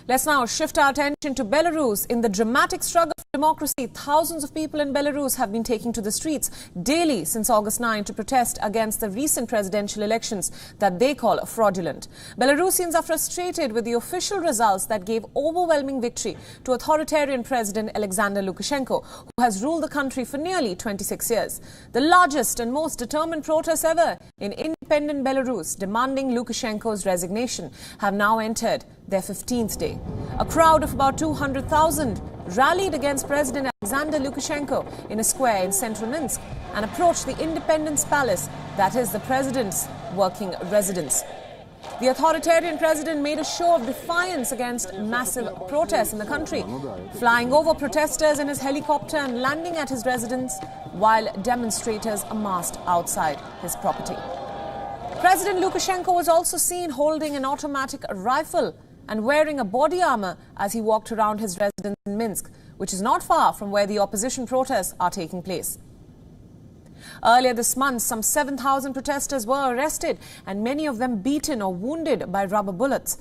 Let's now shift our attention to Belarus. In the dramatic struggle for democracy, thousands of people in Belarus have been taking to the streets daily since August 9 to protest against the recent presidential elections that they call fraudulent. Belarusians are frustrated with the official results that gave overwhelming victory to authoritarian President Alexander Lukashenko, who has ruled the country for nearly 26 years. The largest and most determined protests ever in independent Belarus, demanding Lukashenko's resignation, have now entered their 15th day. A crowd of about 200,000 rallied against President Alexander Lukashenko in a square in central Minsk and approached the Independence Palace, that is the president's working residence. The authoritarian president made a show of defiance against massive protests in the country, flying over protesters in his helicopter and landing at his residence while demonstrators amassed outside his property. President Lukashenko was also seen holding an automatic rifle and wearing a body armor as he walked around his residence in Minsk, which is not far from where the opposition protests are taking place. Earlier this month, some 7,000 protesters were arrested and many of them beaten or wounded by rubber bullets.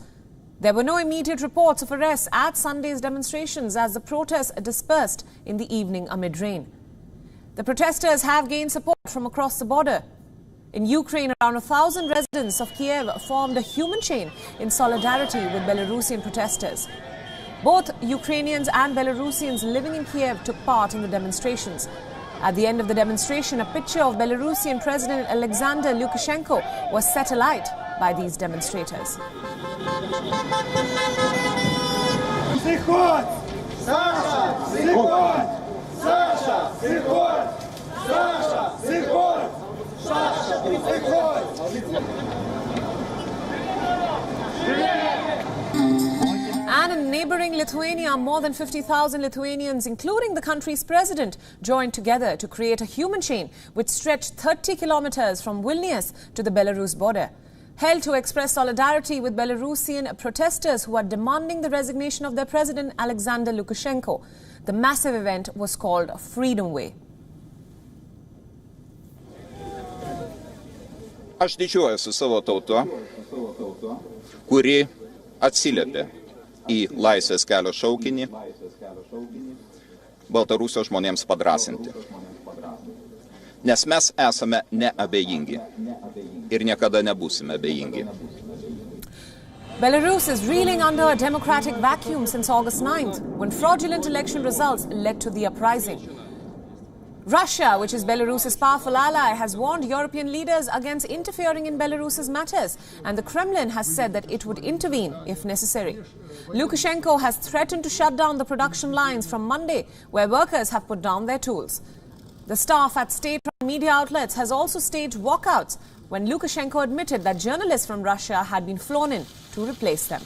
There were no immediate reports of arrests at Sunday's demonstrations as the protests dispersed in the evening amid rain. The protesters have gained support from across the border. In Ukraine, around 1,000 residents of Kiev formed a human chain in solidarity with Belarusian protesters. Both Ukrainians and Belarusians living in Kiev took part in the demonstrations. At the end of the demonstration, a picture of Belarusian President Alexander Lukashenko was set alight by these demonstrators. And in neighboring Lithuania, more than 50,000 Lithuanians, including the country's president, joined together to create a human chain which stretched 30 kilometers from Vilnius to the Belarus border. Held to express solidarity with Belarusian protesters who are demanding the resignation of their president Alexander Lukashenko, the massive event was called Freedom Way. Aš didžiuojuosi savo tauta, kuri atsiliepė į laisvės kelio šaukinį Baltarusijos žmonėms padrąsinti. Nes mes esame neabejingi ir niekada nebūsime abejingi. Belarus is reeling under a democratic vacuum since August 9th, when fraudulent election results led to the uprising. Russia, which is Belarus's powerful ally, has warned European leaders against interfering in Belarus's matters, and the Kremlin has said that it would intervene if necessary. Lukashenko has threatened to shut down the production lines from Monday, where workers have put down their tools. The staff at state-run media outlets has also staged walkouts when Lukashenko admitted that journalists from Russia had been flown in to replace them.